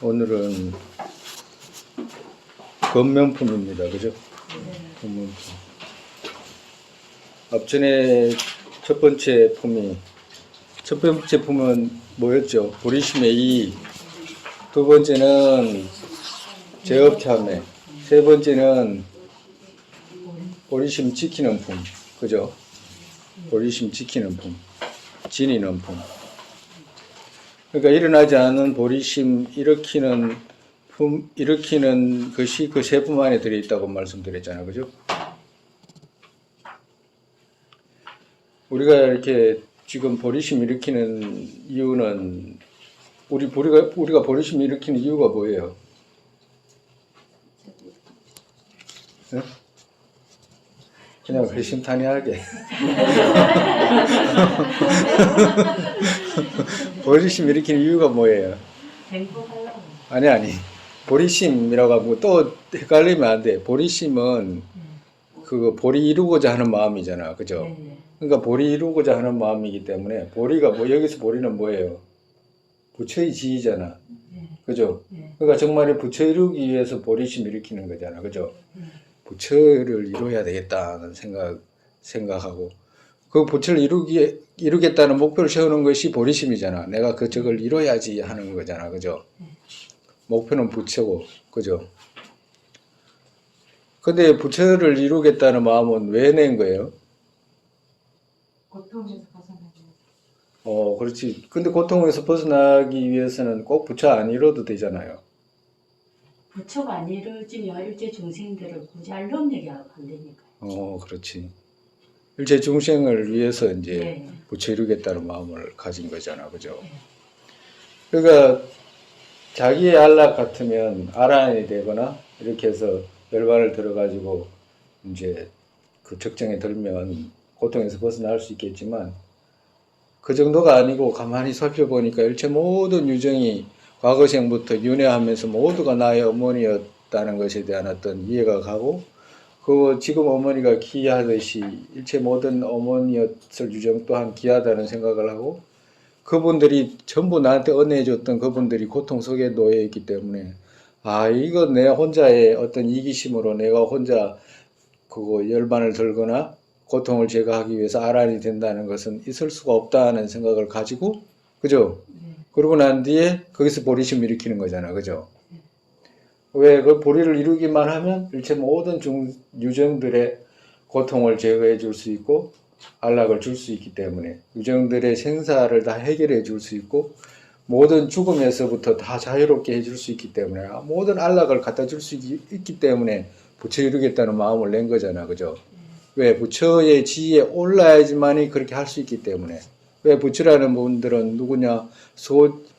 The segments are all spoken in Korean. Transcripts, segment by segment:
오늘은 건면품입니다. 그죠? 건면품. 앞전에 첫 번째 품은 뭐였죠? 보리심의 이, 두 번째는 제업참회, 세 번째는 보리심 지키는 품. 그죠? 보리심 지키는 품, 지니는 품. 그러니까 일어나지 않은 보리심 일으키는 것이 그 세 품 안에 들어있다고 말씀드렸잖아요. 그죠? 우리가 이렇게 지금 보리심 일으키는 이유는, 우리가 보리심 일으키는 이유가 뭐예요? 네? 그냥 회심탄회하게. 보리심 일으키는 이유가 뭐예요? 행복하려고. 아니. 보리심이라고 하고 또 헷갈리면 안 돼. 보리심은 그 보리 이루고자 하는 마음이잖아. 그죠? 네. 그러니까 보리 이루고자 하는 마음이기 때문에 보리가 여기서 보리는 뭐예요? 부처의 지이잖아. 그죠? 네. 그러니까 정말 부처 이루기 위해서 보리심 일으키는 거잖아. 그죠? 부처를 이루어야 되겠다는 생각하고 그 부처를 이루겠다는 목표를 세우는 것이 보리심이잖아. 내가 저걸 이뤄야지 하는 거잖아. 그죠? 목표는 부처고, 그죠? 근데 부처를 이루겠다는 마음은 왜 낸 거예요? 고통에서 벗어나기. 그렇지. 근데 고통에서 벗어나기 위해서는 꼭 부처 안 이뤄도 되잖아요. 부처가 안 이루어지면 일제 중생들을 굳이 알론내기 안 되니까요. 그렇지. 일체 중생을 위해서 이제 네. 부처 이루겠다는 마음을 가진 거잖아. 그죠? 그러니까 자기의 안락 같으면 아란이 되거나 이렇게 해서 열반을 들어가지고 이제 그 적정에 들면 고통에서 벗어날 수 있겠지만 그 정도가 아니고 가만히 살펴보니까 일체 모든 유정이 과거생부터 윤회하면서 모두가 나의 어머니였다는 것에 대한 어떤 이해가 가고 그 지금 어머니가 기이하듯이 일체 모든 어머니였을 유정 또한 기이하다는 생각을 하고 그분들이 전부 나한테 은혜해줬던 그분들이 고통 속에 놓여 있기 때문에 이거 내 혼자의 어떤 이기심으로 내가 혼자 그거 열반을 들거나 고통을 제거하기 위해서 아란이 된다는 것은 있을 수가 없다는 생각을 가지고, 그죠? 그러고 난 뒤에 거기서 보리심 일으키는 거잖아. 그죠? 왜 그 보리를 이루기만 하면 일체 모든 유정들의 고통을 제거해 줄 수 있고 안락을 줄 수 있기 때문에 유정들의 생사를 다 해결해 줄 수 있고 모든 죽음에서부터 다 자유롭게 해줄 수 있기 때문에 모든 안락을 갖다 줄 수 있기 때문에 부처 이루겠다는 마음을 낸 거잖아. 그죠? 왜? 부처의 지위에 올라야지만이 그렇게 할 수 있기 때문에. 왜? 부처라는 분들은 누구냐?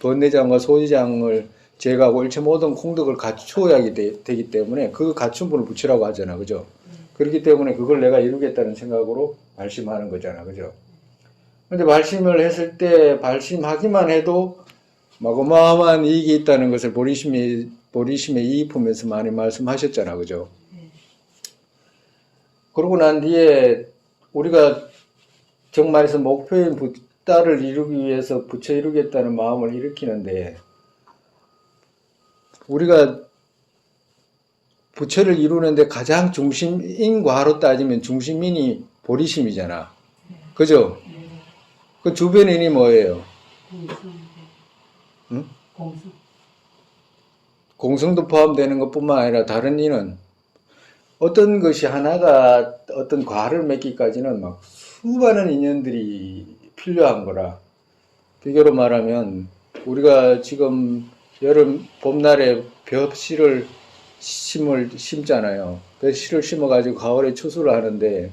번뇌장과 소지장을 제거하고 일체 모든 공덕을 갖추어야 되기 때문에 그 갖춘 분을 부처라고 하잖아. 그죠? 그렇기 때문에 그걸 내가 이루겠다는 생각으로 발심하는 거잖아. 그죠? 근데 발심을 했을 때 발심하기만 해도 막 어마어마한 이익이 있다는 것을 보리심의 이익품에서 많이 말씀하셨잖아. 그죠? 그러고 난 뒤에 우리가 정말에서 목표인 부따를 이루기 위해서 부처 이루겠다는 마음을 일으키는데 우리가 부처를 이루는데 가장 중심인과로 따지면 중심인이 보리심이잖아. 그죠? 그 주변인이 뭐예요? 응? 공성도 포함되는 것뿐만 아니라 다른 인은 어떤 것이 하나가 어떤 과를 맺기까지는 막 수많은 인연들이 필요한 거라. 비교로 말하면 우리가 지금 봄날에 벼씨를 심잖아요. 벼씨를 심어가지고 가을에 추수를 하는데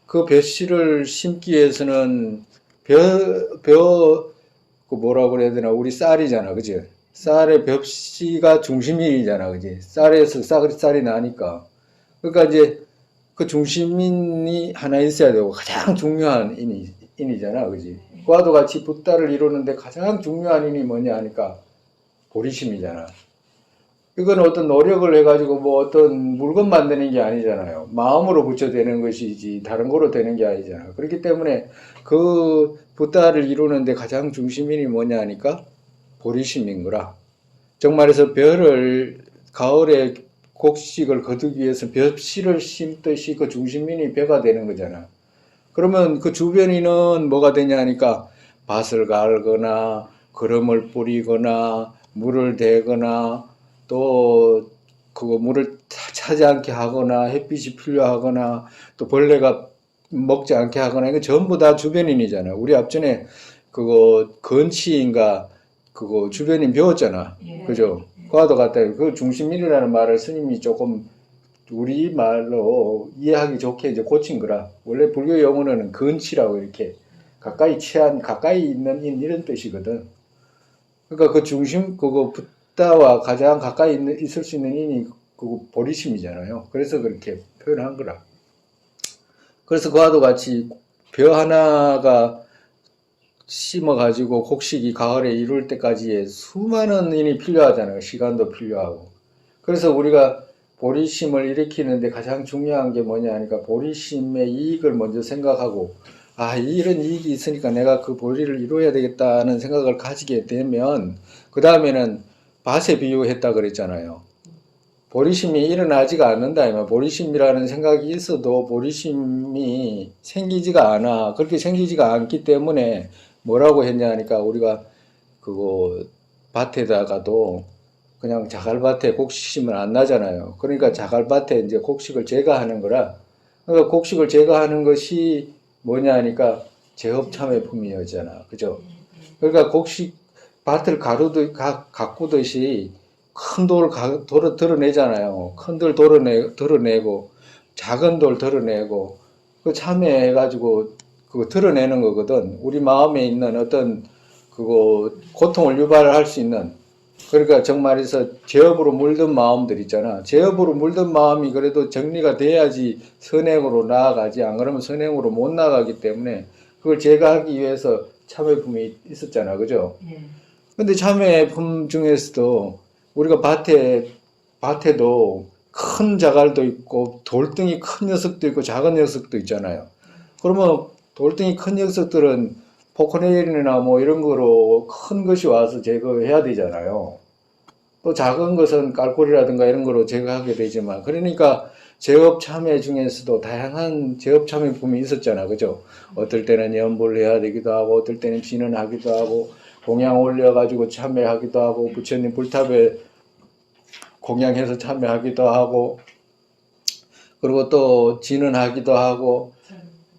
그 벼씨를 심기 위해서는 그 뭐라고 그래야 되나, 우리 쌀이잖아. 그지? 쌀의 벼씨가 중심이잖아. 그지? 쌀에서 쌀이 나니까. 그러니까 이제 그 중심인이 하나 있어야 되고 가장 중요한 인이잖아. 그지? 그와도 같이 부따를 이루는데 가장 중요한 인이 뭐냐 하니까 보리심이잖아. 이건 어떤 노력을 해가지고 뭐 어떤 물건 만드는 게 아니잖아요. 마음으로 붙여되는 것이지 다른 거로 되는 게 아니잖아. 그렇기 때문에 그 부따를 이루는데 가장 중심인이 뭐냐 하니까 보리심인 거라. 정말해서 벼를 가을에 곡식을 거두기 위해서 벼씨를 심듯이 그 중심인이 벼가 되는 거잖아. 그러면 그 주변인은 뭐가 되냐 하니까 밭을 갈거나 거름을 뿌리거나 물을 대거나 또 그거 물을 차지 않게 하거나 햇빛이 필요하거나 또 벌레가 먹지 않게 하거나 이거 전부 다 주변인이잖아. 우리 앞전에 그거 건치인가 그거 주변인 배웠잖아. 예. 그죠? 그와도 같다. 그 중심인이라는 말을 스님이 조금 우리 말로 이해하기 좋게 이제 고친 거라. 원래 불교 용어는 근치라고 이렇게 가까이 가까이 있는 인 이런 뜻이거든. 그러니까 그 중심, 그거 붓다와 가장 가까이 있을 수 있는 인이 그거 보리심이잖아요. 그래서 그렇게 표현한 거라. 그래서 그와도 같이 벼 하나가 심어가지고 곡식이 가을에 이룰 때까지의 수많은 인이 필요하잖아요. 시간도 필요하고. 그래서 우리가 보리심을 일으키는데 가장 중요한 게 뭐냐 하니까 보리심의 이익을 먼저 생각하고 이런 이익이 있으니까 내가 그 보리를 이루어야 되겠다는 생각을 가지게 되면 그 다음에는 밭에 비유했다 그랬잖아요. 보리심이 일어나지가 않는다. 보리심이라는 생각이 있어도 보리심이 생기지가 않아. 그렇게 생기지가 않기 때문에 뭐라고 했냐 하니까 우리가 그거 밭에다가도 그냥 자갈밭에 곡식 심으면 안 나잖아요. 그러니까 자갈밭에 이제 곡식을 제거하는 거라. 그러니까 곡식을 제거하는 것이 뭐냐 하니까 제업참외품이었잖아. 그죠? 그러니까 곡식 밭을 가꾸듯이 큰 돌을 드러내잖아요. 큰 돌 드러내고 작은 돌 드러내고 그 참여해가지고 그거 드러내는 거거든. 우리 마음에 있는 어떤 그거 고통을 유발할 수 있는 그러니까 정말해서 제업으로 물든 마음들 있잖아. 제업으로 물든 마음이 그래도 정리가 돼야지 선행으로 나아가지. 안 그러면 선행으로 못 나가기 때문에 그걸 제거하기 위해서 참회품이 있었잖아. 그죠? 예. 근데 참회품 중에서도 우리가 밭에도 큰 자갈도 있고 돌덩이 큰 녀석도 있고 작은 녀석도 있잖아요. 그러면 돌덩이 큰 녀석들은 포크레일이나 뭐 이런 거로 큰 것이 와서 제거해야 되잖아요. 또 작은 것은 깔골이라든가 이런 거로 제거하게 되지만 그러니까 제업 참여 중에서도 다양한 제업 참여품이 있었잖아. 그죠? 어떨 때는 연보를 해야 되기도 하고 어떨 때는 진언하기도 하고 공양 올려가지고 참여하기도 하고 부처님 불탑에 공양해서 참여하기도 하고 그리고 또 진언하기도 하고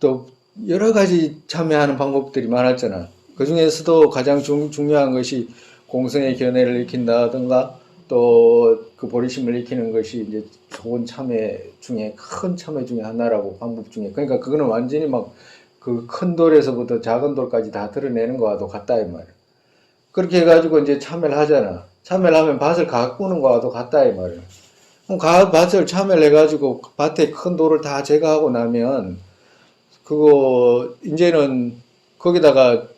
또 여러 가지 참여하는 방법들이 많았잖아. 그 중에서도 가장 중요한 것이 공성의 견해를 익힌다든가 또 그 보리심을 익히는 것이 이제 좋은 참회 중에 큰 참회 중에 하나라고 방법 중에 그러니까 그거는 완전히 막 그 큰 돌에서부터 작은 돌까지 다 드러내는 거와도 같다 이 말이야. 그렇게 해가지고 이제 참회를 하잖아. 참회를 하면 밭을 가꾸는 거와도 같다 이 말이야. 그럼 밭을 참회를 해가지고 밭에 큰 돌을 다 제거하고 나면 그거 이제는 거기다가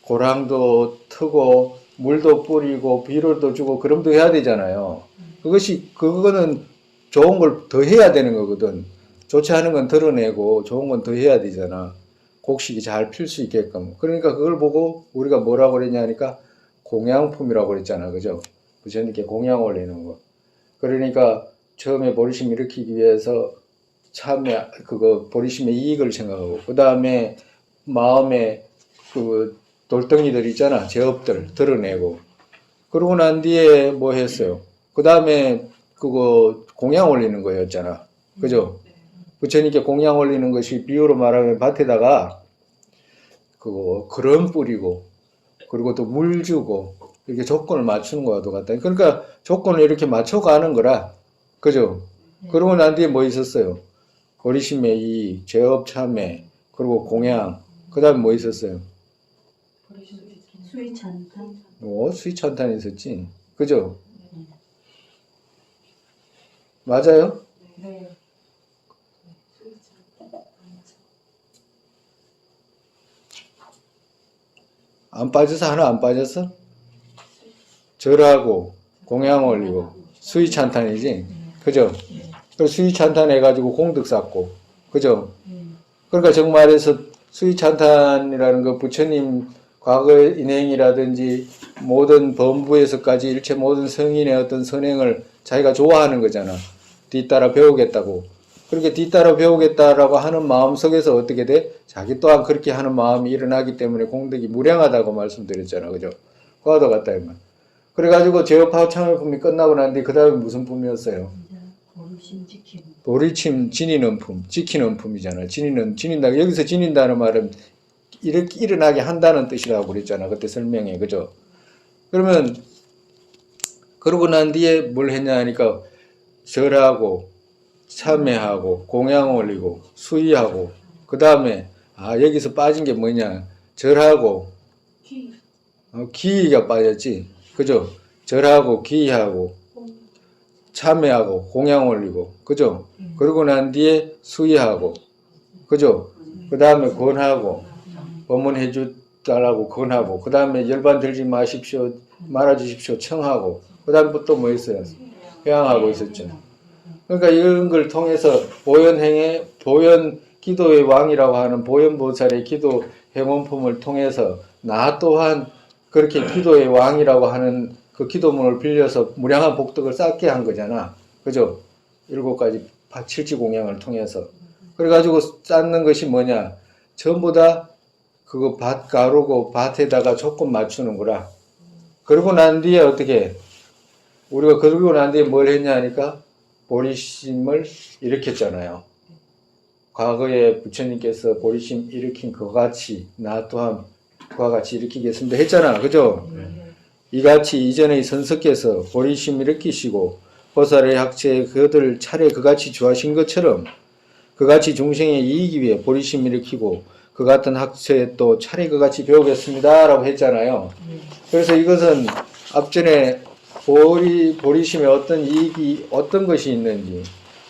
고랑도 트고 물도 뿌리고 비료도 주고 그럼도 해야 되잖아요. 그거는 좋은 걸 더 해야 되는 거거든. 좋지 않은 건 드러내고 좋은 건 더 해야 되잖아. 곡식이 잘 필 수 있게끔. 그러니까 그걸 보고 우리가 뭐라고 그랬냐 하니까 공양품이라고 그랬잖아. 그죠? 부처님께 공양 올리는 거. 그러니까 처음에 보리심 일으키기 위해서 그거 보리심의 이익을 생각하고 그 다음에 마음에 그 돌덩이들 있잖아. 제업들 드러내고 그러고 난 뒤에 뭐 했어요? 그 다음에 그거 공양 올리는 거였잖아. 그죠? 부처님께 공양 올리는 것이 비유로 말하면 밭에다가 그거 거름 뿌리고 그리고 또 물 주고 이렇게 조건을 맞추는 거와도 같다. 그러니까 조건을 이렇게 맞춰가는 거라. 그죠? 그러고 난 뒤에 뭐 있었어요? 보리심의 이익, 제업 참회, 그리고 공양, 그 다음에 뭐 있었어요? 수의찬탄. 수의찬탄이 있었지. 그죠? 맞아요? 네. 안 빠져서 하나 안 빠졌어? 절하고, 공양 올리고, 수의찬탄이지. 그죠? 그래서 수의찬탄 해가지고 공덕 쌓고. 그죠? 그러니까 정말해서 수의찬탄이라는 거 부처님 과거의 인행이라든지 모든 범부에서까지 일체 모든 성인의 어떤 선행을 자기가 좋아하는 거잖아. 뒤따라 배우겠다고. 그렇게 뒤따라 배우겠다라고 하는 마음 속에서 어떻게 돼? 자기 또한 그렇게 하는 마음이 일어나기 때문에 공덕이 무량하다고 말씀드렸잖아. 그죠? 과도 같다, 이 말. 그래가지고 제어파워 참여품이 끝나고 난 뒤 그 다음에 무슨 품이었어요? 보리심 지키는. 보리침 지니는 품, 지키는 품이잖아. 지닌다. 여기서 지닌다는 말은 이렇게 일어나게 한다는 뜻이라고 그랬잖아. 그때 설명에. 그죠? 그러면, 그러고 난 뒤에 뭘 했냐 하니까, 절하고, 참회하고, 공양 올리고, 수의하고, 그 다음에, 여기서 빠진 게 뭐냐. 절하고, 기가 빠졌지. 그죠? 절하고, 기하고, 참회하고, 공양 올리고, 그죠? 그러고 난 뒤에 수의하고, 그죠? 그 다음에 권하고, 법문해 주달라고 권하고, 그 다음에 열반 들지 마십시오, 말아주십시오, 청하고, 그 다음에 또 뭐 있어요? 회양하고 있었죠. 그러니까 이런 걸 통해서 보현행의, 보현 기도의 왕이라고 하는 보현보살의 기도 행원품을 통해서 나 또한 그렇게 기도의 왕이라고 하는 그 기도문을 빌려서 무량한 복덕을 쌓게 한 거잖아. 그죠? 7가지 칠지공양을 통해서. 그래가지고 쌓는 것이 뭐냐? 전부 다 그거 밭 가루고 밭에다가 조금 맞추는 거라. 그러고 난 뒤에 어떻게? 우리가 그러고 난 뒤에 뭘 했냐 하니까 보리심을 일으켰잖아요. 과거에 부처님께서 보리심 일으킨 그와 같이 나 또한 그와 같이 일으키겠습니다 했잖아. 그죠? 이같이 이전의 선석께서 보리심 일으키시고 보살의 학체에 그들 차례 그같이 주하신 것처럼 그같이 중생의 이익이 위해 보리심 일으키고 그 같은 학체에 또 차례 그같이 배우겠습니다 라고 했잖아요. 그래서 이것은 앞전에 보리심에 어떤 이익이 어떤 것이 있는지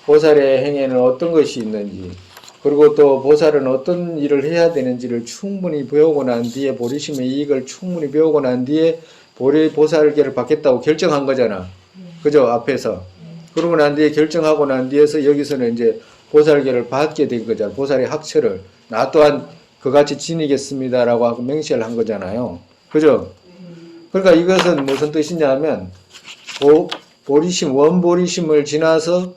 보살의 행에는 어떤 것이 있는지 그리고 또 보살은 어떤 일을 해야 되는지를 충분히 배우고 난 뒤에 보리심의 이익을 충분히 배우고 난 뒤에 보살계를 받겠다고 결정한 거잖아. 그죠? 앞에서. 그러고 난 뒤에 결정하고 난 뒤에서 여기서는 이제 보살계를 받게 된 거잖아. 보살의 학처를. 나 또한 그같이 지니겠습니다라고 하고 맹세를 한 거잖아요. 그죠? 그러니까 이것은 무슨 뜻이냐 하면, 보리심, 원보리심을 지나서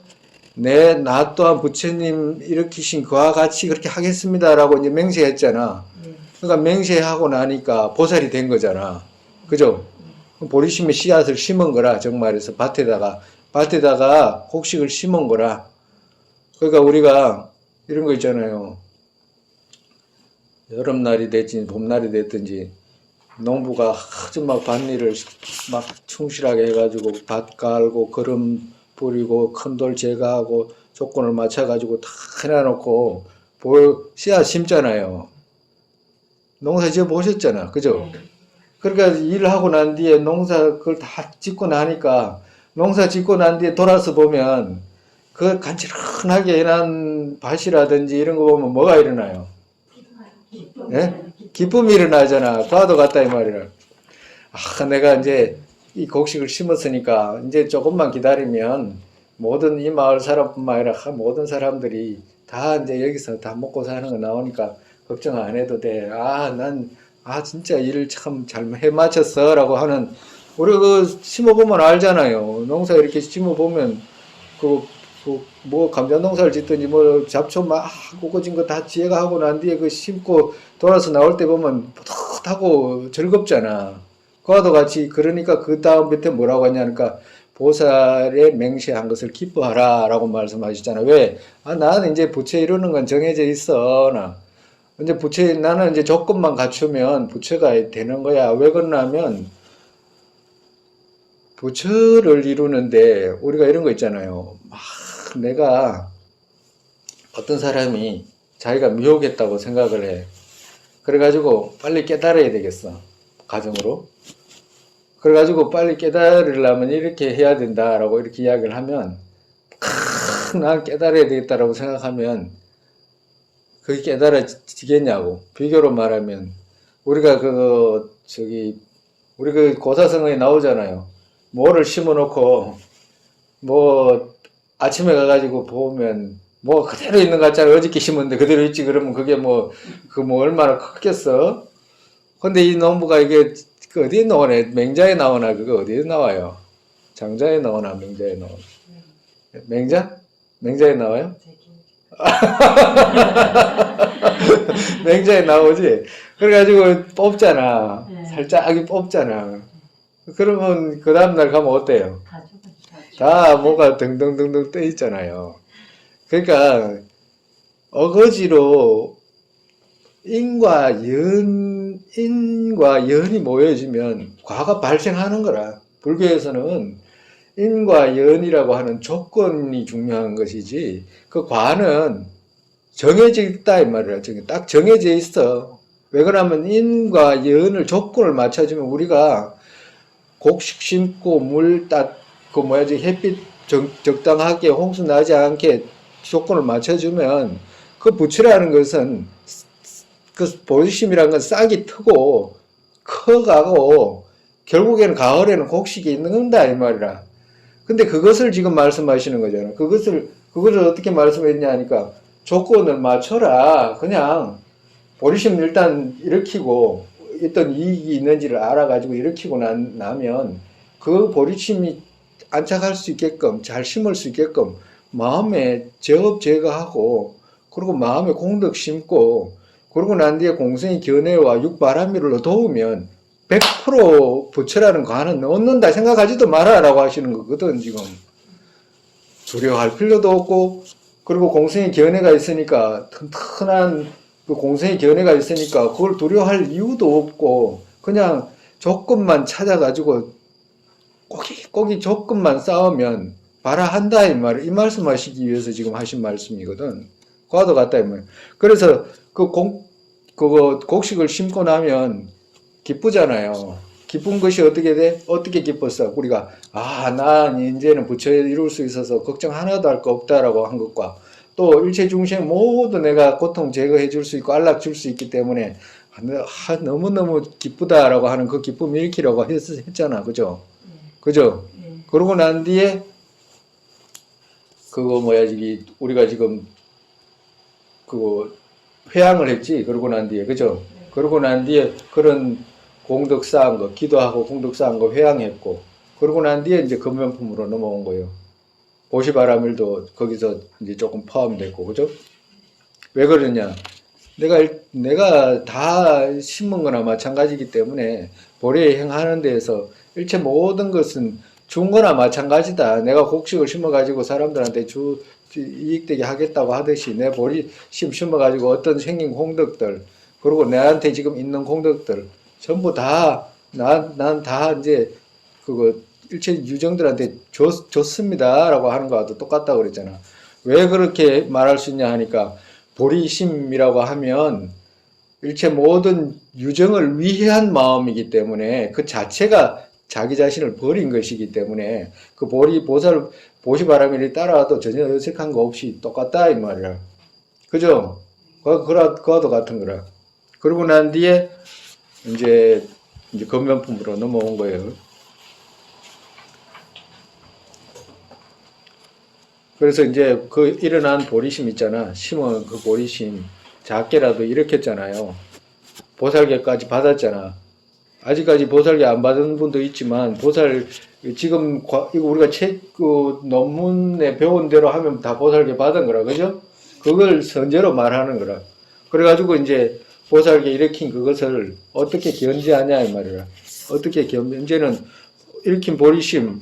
나 또한 부처님 일으키신 그와 같이 그렇게 하겠습니다라고 이제 맹세했잖아. 그러니까 맹세하고 나니까 보살이 된 거잖아. 그죠? 보리심의 씨앗을 심은 거라, 정말에서 밭에다가 곡식을 심은 거라. 그러니까 우리가 이런 거 있잖아요. 여름날이 됐든지 봄날이 됐든지 농부가 아주 막 밭일을 막 충실하게 해가지고 밭 갈고 거름 뿌리고 큰 돌 제거하고 조건을 맞춰가지고 다 해놔놓고 씨앗 심잖아요. 농사 지어 보셨잖아. 그죠? 그러니까 일하고 난 뒤에 농사 그걸 다 짓고 나니까 농사 짓고 난 뒤에 돌아서 보면 그 간지런하게 해놓은 밭이라든지 이런 거 보면 뭐가 일어나요? 예? 기쁨이 일어나잖아. 과도 같다 이 말이야. 내가 이제 이 곡식을 심었으니까 이제 조금만 기다리면 모든 이 마을 사람뿐만 아니라 모든 사람들이 다 이제 여기서 다 먹고 사는 거 나오니까 걱정 안 해도 돼. 진짜 일을 참 잘 해마쳤어 라고 하는, 우리가 그 심어보면 알잖아요. 농사 이렇게 심어보면 뭐 감자 농사를 짓든지 뭐 잡초 막 꼬꼬진 거 다 지혜가 하고 난 뒤에 그 심고 돌아서 나올 때 보면 뿌듯하고 즐겁잖아. 그와도 같이. 그러니까 그 다음 밑에 뭐라고 하냐니까 보살의 맹세한 것을 기뻐하라 라고 말씀하시잖아. 왜? 나는 이제 부처 이루는 건 정해져 있어. 나는 이제 조건만 갖추면 부처가 되는 거야. 왜 그러냐면 부처를 이루는데 우리가 이런 거 있잖아요. 내가 어떤 사람이 자기가 미혹했다고 생각을 해. 그래가지고 빨리 깨달아야 되겠어. 가정으로. 그래가지고 빨리 깨달으려면 이렇게 해야 된다라고 이렇게 이야기를 하면 난 깨달아야 되겠다라고 생각하면 그게 깨달아지겠냐고. 비교로 말하면 우리가 우리 그 고사성어에 나오잖아요. 뭐를 심어놓고 뭐 아침에 가가지고 보면 뭐 그대로 있는 것 같잖아. 어저께 심었는데 그대로 있지. 그러면 그게 얼마나 크겠어? 근데 이 농부가 이게 그 어디에 나오네? 맹자에 나오나? 그거 어디에 나와요? 장자에 나오나? 맹자에 나오나? 맹자? 맹자에 나와요? 맹자에 나오지? 그래가지고 뽑잖아. 네. 살짝이 뽑잖아. 그러면 그 다음날 가면 어때요? 다 죽었죠. 다 뭐가 등등등등 떠 있잖아요. 그러니까 어거지로 인과 연이 모여지면 과가 발생하는 거라. 불교에서는 인과 연이라고 하는 조건이 중요한 것이지, 그 과는 정해져 있다 이 말이야. 딱 정해져 있어. 왜 그러냐면 인과 연을 조건을 맞춰주면 우리가 곡식 심고 그 뭐야지 햇빛 적당하게 홍수 나지 않게 조건을 맞춰주면 그 부추라는 것은 그 보리심이라는 건 싹이 트고 커가고 결국에는 가을에는 곡식이 있는다 이 말이라. 근데 그것을 지금 말씀하시는 거잖아. 그것을 어떻게 말씀했냐 하니까 조건을 맞춰라. 그냥 보리심 일단 일으키고 어떤 이익이 있는지를 알아가지고 일으키고 나면 그 보리심이 안착할 수 있게끔 잘 심을 수 있게끔 마음에 제업 제거하고 그리고 마음에 공덕 심고 그러고 난 뒤에 공생의 견해와 육바람이를 도우면 100% 부처라는 과는 얻는다 생각하지도 마라라고 하시는 거거든. 지금 두려워할 필요도 없고 그리고 공생의 견해가 있으니까 튼튼한 그 공생의 견해가 있으니까 그걸 두려워할 이유도 없고 그냥 조건만 찾아가지고 꼬기 조건만 쌓으면 봐라 한다 이 말, 이 말씀하시기 위해서 지금 하신 말씀이거든. 과도 같다 이 말. 그래서 그거 곡식을 심고 나면 기쁘잖아요. 기쁜 것이 어떻게 돼? 어떻게 기뻤어? 우리가 난 이제는 부처에 이룰 수 있어서 걱정 하나도 할 거 없다라고 한 것과 또 일체 중생 모두 내가 고통 제거해 줄 수 있고 안락 줄 수 있기 때문에 너무너무 기쁘다라고 하는 그 기쁨 일으키라고 했잖아. 그죠? 그죠? 그러고 난 뒤에 그거 우리가 지금 그거 회향을 했지. 그러고 난 뒤에 그죠? 그러고 난 뒤에 그런 공덕 쌓은 거 기도하고 공덕 쌓은 거 회향했고 그러고 난 뒤에 이제 근면품으로 넘어온 거예요. 보시바라밀도 거기서 이제 조금 포함됐고 그죠? 왜 그러냐? 내가 다 심은 거나 마찬가지이기 때문에 보리에 행하는 데에서 일체 모든 것은 준 거나 마찬가지다. 내가 곡식을 심어가지고 사람들한테 이익되게 하겠다고 하듯이 내 보리 심어가지고 어떤 생긴 공덕들 그리고 내한테 지금 있는 공덕들 전부 난 다 이제 그거 일체 유정들한테 줬습니다 라고 하는 거와도 똑같다고 그랬잖아. 왜 그렇게 말할 수 있냐 하니까 보리심이라고 하면 일체 모든 유정을 위한 마음이기 때문에 그 자체가 자기 자신을 버린 것이기 때문에 그 보시바라밀이 따라와도 전혀 어색한 거 없이 똑같다 이 말이야. 그죠? 그와도 같은 거라. 그러고 난 뒤에 이제 건면품으로 넘어온 거예요. 그래서 이제 그 일어난 보리심 있잖아. 심은 그 보리심 작게라도 일으켰잖아요. 보살계까지 받았잖아. 아직까지 보살계 안 받은 분도 있지만 지금 이거 우리가 그 논문에 배운 대로 하면 다 보살계 받은 거라. 그죠? 그걸 선제로 말하는 거라. 그래가지고 이제 보살계 일으킨 그것을 어떻게 견제하냐 이 말이라. 어떻게 이제는 일으킨 보리심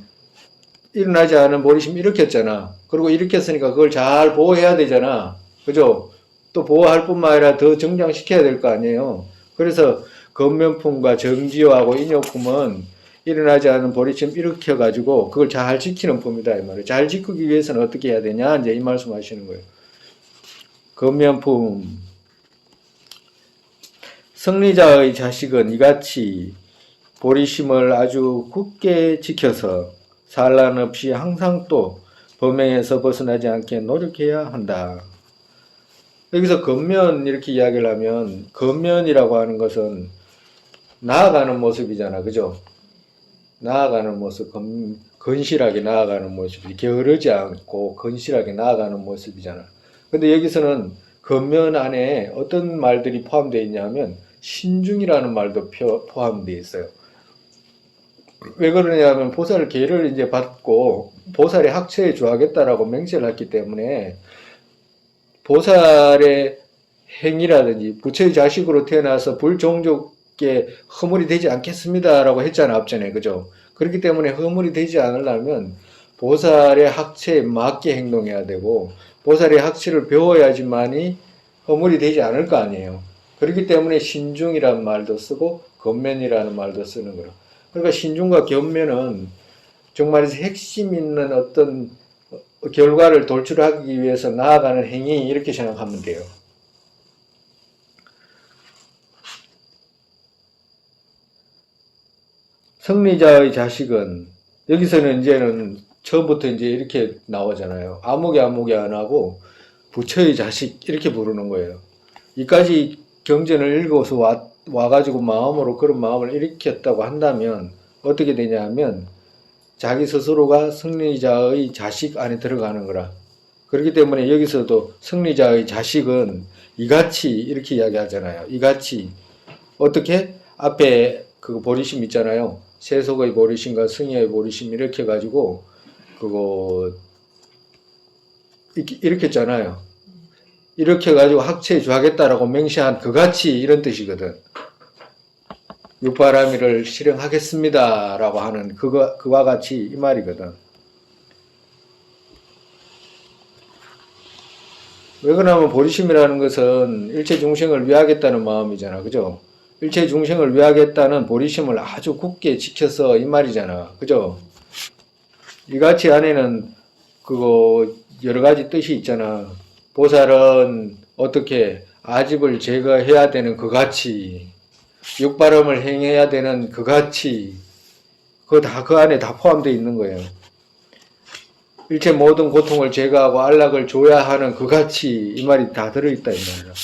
일어나지 않은 보리심 일으켰잖아. 그리고 일으켰으니까 그걸 잘 보호해야 되잖아. 그죠? 또 보호할 뿐만 아니라 더 정장시켜야 될 거 아니에요. 그래서 건면품과 정지효하고 인욕품은 일어나지 않은 보리심 일으켜가지고 그걸 잘 지키는 품이다 이 말이에요. 잘 지키기 위해서는 어떻게 해야 되냐 이제 이 말씀 하시는 거예요. 건면품 승리자의 자식은 이같이 보리심을 아주 굳게 지켜서 산란 없이 항상 또 범행에서 벗어나지 않게 노력해야 한다. 여기서 건면 이렇게 이야기를 하면 건면이라고 하는 것은 나아가는 모습이잖아. 그죠? 나아가는 모습, 건실하게 나아가는 모습이 게으르지 않고 건실하게 나아가는 모습이잖아. 근데 여기서는 건면 안에 어떤 말들이 포함되어 있냐면 신중이라는 말도 포함되어 있어요. 왜 그러냐면 보살 계를 이제 받고 보살의 학처에 주하겠다라고 맹세를 했기 때문에 보살의 행위라든지 부처의 자식으로 태어나서 불종족에 허물이 되지 않겠습니다라고 했잖아 앞전에 그죠? 그렇기 때문에 허물이 되지 않으려면 보살의 학처에 맞게 행동해야 되고 보살의 학처를 배워야지만이 허물이 되지 않을 거 아니에요. 그렇기 때문에 신중이라는 말도 쓰고 건면이라는 말도 쓰는 거예요. 그러니까 신중과 견면은 정말 핵심 있는 어떤 결과를 돌출하기 위해서 나아가는 행위 이렇게 생각하면 돼요. 승리자의 자식은 여기서는 이제는 처음부터 이제 이렇게 나오잖아요. 아무개 안 하고 부처의 자식 이렇게 부르는 거예요. 이까지 경전을 읽어서 와가지고 마음으로 그런 마음을 일으켰다고 한다면 어떻게 되냐면 자기 스스로가 승리자의 자식 안에 들어가는 거라. 그렇기 때문에 여기서도 승리자의 자식은 이같이 이렇게 이야기하잖아요. 이같이 어떻게 앞에 그 보리심 있잖아요. 세속의 보리심과 승의의 보리심 이렇게 해가지고 그거 이렇게 했잖아요. 이렇게 해가지고 학처에 주하겠다라고 맹세한 그같이 이런 뜻이거든. 육바라밀을 실행하겠습니다라고 하는 그와 같이 이 말이거든. 왜 그러냐면 보리심이라는 것은 일체 중생을 위하겠다는 마음이잖아. 그죠? 일체 중생을 위하겠다는 보리심을 아주 굳게 지켜서 이 말이잖아. 그죠? 이같이 안에는 그거 여러 가지 뜻이 있잖아. 보살은 어떻게 아집을 제거해야 되는 그같이 육바람을 행해야 되는 그같이 그거 다 그 안에 다 포함되어 있는 거예요. 일체 모든 고통을 제거하고 안락을 줘야 하는 그같이 이 말이 다 들어있다 이 말이야.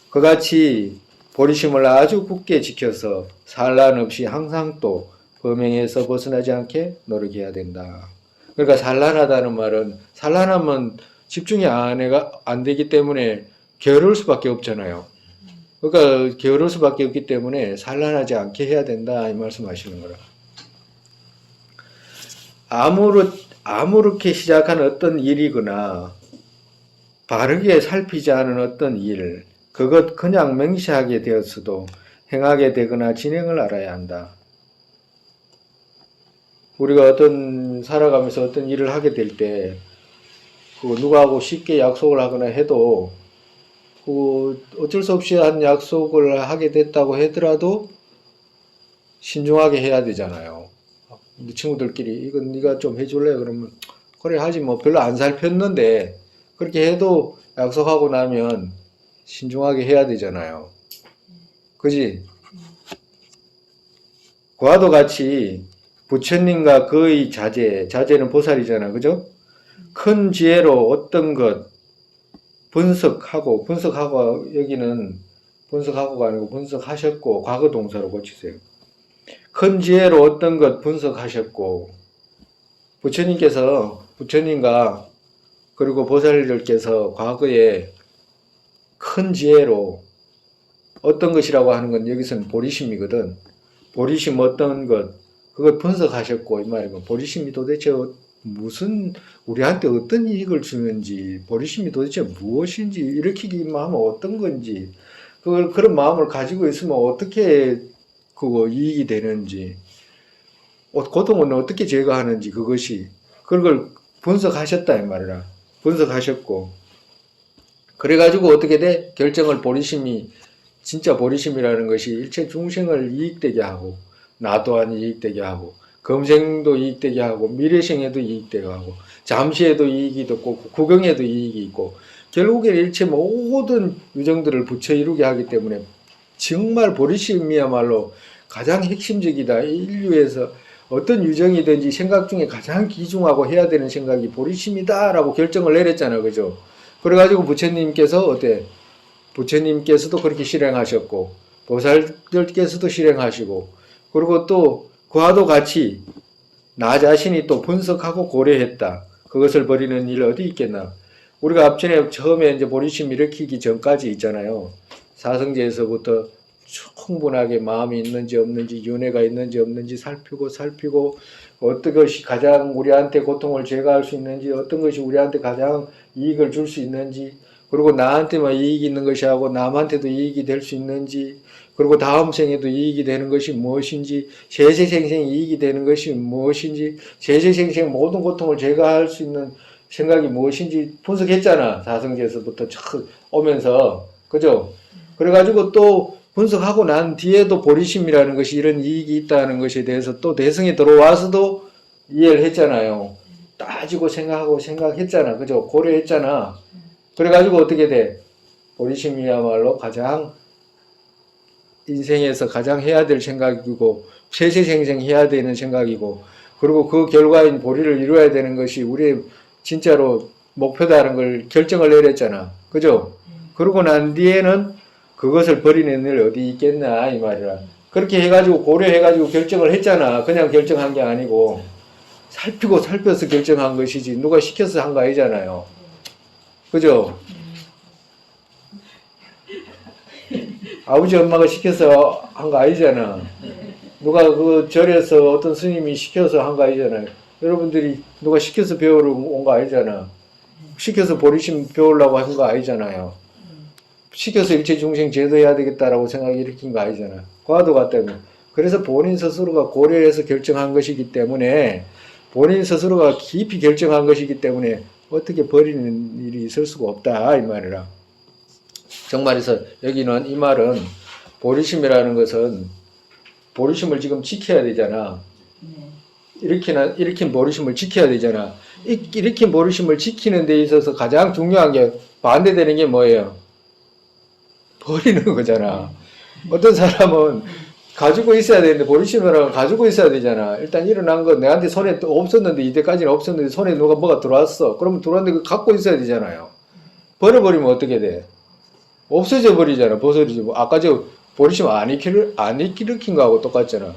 그같이 보리심을 아주 굳게 지켜서 산란 없이 항상 또 범행에서 벗어나지 않게 노력해야 된다. 그러니까 산란하다는 말은 산란하면 집중이 안 되기 때문에 게으를 수밖에 없잖아요. 그러니까 게으를 수밖에 없기 때문에 산란하지 않게 해야 된다 이 말씀하시는 거라. 아무렇게 시작한 어떤 일이거나 바르게 살피지 않은 어떤 일, 그것 그냥 맹세하게 되었어도 행하게 되거나 진행을 알아야 한다. 우리가 살아가면서 어떤 일을 하게 될 때, 누구하고 쉽게 약속을 하거나 해도, 어쩔 수 없이 한 약속을 하게 됐다고 하더라도 신중하게 해야 되잖아요. 친구들끼리 이건 네가 좀 해줄래? 그러면 그래 하지 뭐 별로 안 살폈는데 그렇게 해도 약속하고 나면 신중하게 해야 되잖아요. 그지? 그와도 같이 부처님과 그의 자제는 보살이잖아. 그죠? 큰 지혜로 어떤 것 분석하고 여기는 분석하고가 아니고 분석하셨고 과거 동사로 고치세요. 큰 지혜로 어떤 것 분석하셨고 부처님과 그리고 보살들께서 과거에 큰 지혜로 어떤 것이라고 하는 건 여기서는 보리심이거든. 보리심 어떤 것 그걸 분석하셨고 이 말이고 보리심이 도대체 무슨 우리한테 어떤 이익을 주는지 보리심이 도대체 무엇인지 일으키기만 하면 어떤 건지 그런 마음을 가지고 있으면 어떻게 그거 이익이 되는지 고통은 어떻게 제거하는지 그걸 분석하셨다 이 말이라. 분석하셨고 그래가지고 어떻게 돼? 결정을 보리심이 진짜 보리심이라는 것이 일체 중생을 이익되게 하고 나 또한 이익되게 하고 금생도 이익되게 하고 미래생에도 이익되게 하고 잠시에도 이익이 있고 구경에도 이익이 있고 결국에 일체 모든 유정들을 부처 이루게 하기 때문에 정말 보리심이야말로 가장 핵심적이다. 인류에서 어떤 유정이든지 생각 중에 가장 귀중하고 해야 되는 생각이 보리심이다라고 결정을 내렸잖아요. 그죠? 그래가지고 부처님께서도 그렇게 실행하셨고 보살들께서도 실행하시고 그리고 또 그와도 같이 나 자신이 또 분석하고 고려했다. 그것을 버리는 일 어디 있겠나. 우리가 앞전에 처음에 이제 보리심 일으키기 전까지 있잖아요. 사성제에서부터 충분하게 마음이 있는지 없는지 윤회가 있는지 없는지 살피고 어떤 것이 가장 우리한테 고통을 제거할 수 있는지 어떤 것이 우리한테 가장 이익을 줄 수 있는지 그리고 나한테만 이익이 있는 것이 하고 남한테도 이익이 될 수 있는지 그리고 다음 생에도 이익이 되는 것이 무엇인지 세세생생 이익이 되는 것이 무엇인지 세세생생 모든 고통을 제거할 수 있는 생각이 무엇인지 분석했잖아. 사성제에서부터 촥 오면서 그죠? 그래가지고 또 분석하고 난 뒤에도 보리심이라는 것이 이런 이익이 있다는 것에 대해서 또 대성에 들어와서도 이해를 했잖아요. 따지고 생각하고 생각했잖아. 그죠? 고려했잖아. 그래가지고 어떻게 돼? 보리심이야말로 가장 인생에서 가장 해야 될 생각이고 세세생생 해야 되는 생각이고 그리고 그 결과인 보리를 이루어야 되는 것이 우리의 진짜로 목표다라는 걸 결정을 내렸잖아. 그죠? 그러고 난 뒤에는 그것을 버리는 일 어디 있겠나 이 말이라. 그렇게 해가지고 고려해가지고 결정을 했잖아. 그냥 결정한 게 아니고 살피고 살펴서 결정한 것이지 누가 시켜서 한 거 아니잖아요. 그죠? 아버지 엄마가 시켜서 한 거 아니잖아. 누가 그 절에서 어떤 스님이 시켜서 한 거 아니잖아요. 여러분들이 누가 시켜서 배우러 온 거 아니잖아. 시켜서 보리심 배우려고 한 거 아니잖아요. 시켜서 일체 중생 제도해야 되겠다라고 생각이 일으킨 거 아니잖아. 과도 같다면. 그래서 본인 스스로가 고려해서 결정한 것이기 때문에 본인 스스로가 깊이 결정한 것이기 때문에 어떻게 버리는 일이 있을 수가 없다 이 말이라. 정말에서 여기는 이 말은 보리심이라는 것은 보리심을 지금 지켜야 되잖아. 일으킨 보리심을 지켜야 되잖아. 일으킨 보리심을 지키는 데 있어서 가장 중요한 게 반대되는 게 뭐예요? 버리는 거잖아. 어떤 사람은 가지고 있어야 되는데 보리심이라고 가지고 있어야 되잖아. 일단 일어난 거 내한테 손에 없었는데 이때까지는 없었는데 손에 누가 뭐가 들어왔어. 그러면 들어왔는데 그거 갖고 있어야 되잖아요. 버려버리면 어떻게 돼? 없어져 버리잖아. 벗어지지. 아까 저 보리심 안 일으킨 거하고 똑같잖아.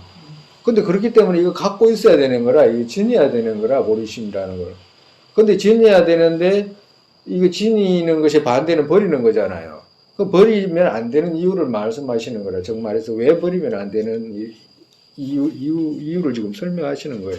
근데 그렇기 때문에 이거 갖고 있어야 되는 거라, 이거 지녀야 되는 거라, 보리심이라는 걸. 근데 지녀야 되는데, 이거 지니는 것이 반대는 버리는 거잖아요. 그 버리면 안 되는 이유를 말씀하시는 거라. 정말해서 왜 버리면 안 되는 이유를 지금 설명하시는 거예요.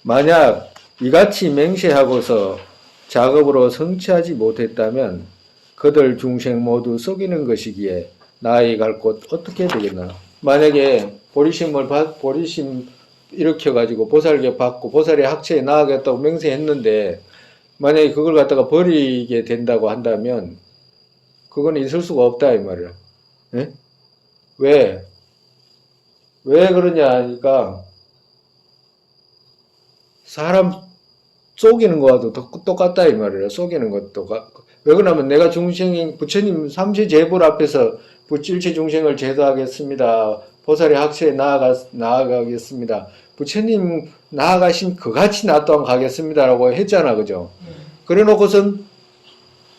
만약 이같이 맹세하고서 작업으로 성취하지 못했다면 그들 중생 모두 속이는 것이기에 나아이 갈 곳 어떻게 되겠나. 만약에 보리심 일으켜가지고 보살개 받고 보살의 학체에 나아가겠다고 맹세했는데 만약에 그걸 갖다가 버리게 된다고 한다면 그건 있을 수가 없다 이 말이야. 예? 왜? 왜 그러냐 하니까 사람 속이는 거와도 똑같다 이 말이야. 속이는 것도. 왜 그러냐면 내가 중생인 부처님 삼세제불 앞에서 일체 중생을 제도하겠습니다. 보살의 학체에 나아가겠습니다. 부처님 나아가신 그같이 나 또한 가겠습니다라고 했잖아. 그죠? 그래 놓고선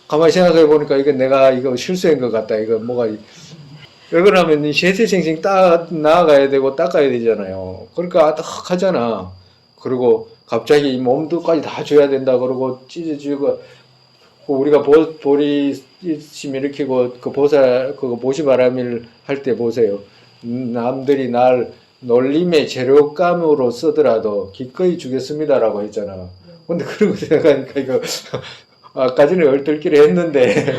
가만히 생각해 보니까 이거 실수한 것 같다. 이거 뭐가 왜 그러냐면 세세생생 나아가야 되고 닦아야 되잖아요. 그러니까 하잖아. 그리고 갑자기 몸도까지 다 줘야 된다 그러고 찢어지고 우리가 보리심 일으키고 그 보살 그 보시바람일 할 때 보세요. 남들이 날 놀림의 재료감으로 쓰더라도 기꺼이 주겠습니다라고 했잖아. 근데 그런 거 생각하니까 이거 아까 전에 얼떨결에 했는데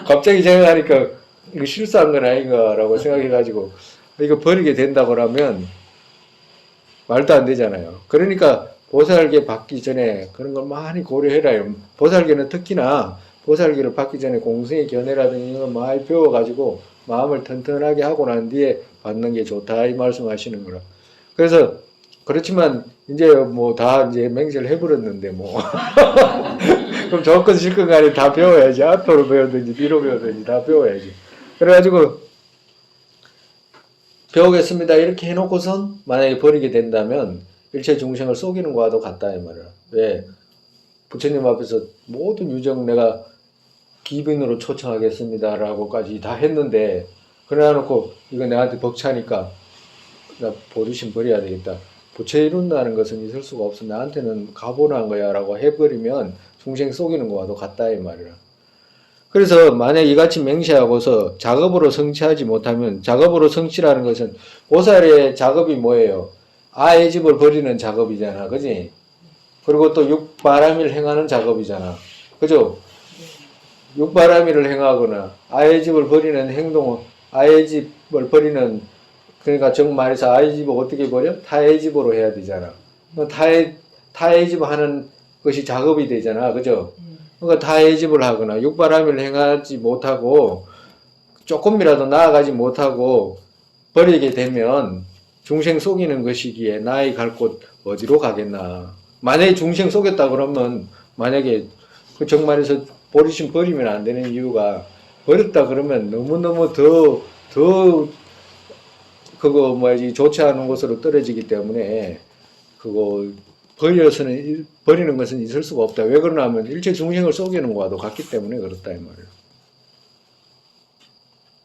갑자기 생각하니까 이거 실수한 건 아닌가라고 생각해가지고 이거 버리게 된다고 하면 말도 안 되잖아요. 그러니까 보살계 받기 전에 그런 걸 많이 고려해라요. 보살계는 특히나 보살계를 받기 전에 공생의 견해라든지 이런 거 많이 배워가지고 마음을 튼튼하게 하고 난 뒤에 받는 게 좋다 이 말씀하시는 거라. 그래서 그렇지만 이제 뭐 다 이제 맹세를 해버렸는데 뭐 그럼 조건 실건 간에 다 배워야지. 앞으로 배우든지 뒤로 배우든지 다 배워야지. 그래가지고 배우겠습니다 이렇게 해놓고선 만약에 버리게 된다면 일체 중생을 속이는 거와도 같다 이 말이야. 왜? 부처님 앞에서 모든 유정 내가 기빈으로 초청하겠습니다 라고까지 다 했는데 그래 놓고 이거 내한테 벅차니까 나 보리심 버려야 되겠다. 부처 이룬다는 것은 있을 수가 없어. 나한테는 가보나 한 거야 라고 해버리면 중생 속이는 거와도 같다 이 말이야. 그래서 만약 이같이 맹세하고서 작업으로 성취하지 못하면, 작업으로 성취라는 것은 보살의 작업이 뭐예요? 아의 집을 버리는 작업이잖아, 그지? 그리고 또 육바라밀 행하는 작업이잖아, 그죠? 육바라밀을 행하거나 아의 집을 버리는 행동은, 아의 집을 버리는, 그러니까 정 말해서 아의 집을 어떻게 버려? 타의 집으로 해야 되잖아. 타의 집 하는 것이 작업이 되잖아, 그죠? 그러니까 타의 집을 하거나 육바라밀을 행하지 못하고 조금이라도 나아가지 못하고 버리게 되면 중생 속이는 것이기에 나의 갈 곳 어디로 가겠나. 만약에 중생 속였다 그러면, 만약에 그 정말에서 버리면 안 되는 이유가, 버렸다 그러면 너무너무 더 그거 뭐지 좋지 않은 곳으로 떨어지기 때문에, 그거 버리는 것은 있을 수가 없다. 왜 그러냐면 일체 중생을 속이는 것과도 같기 때문에 그렇다 이 말이에요.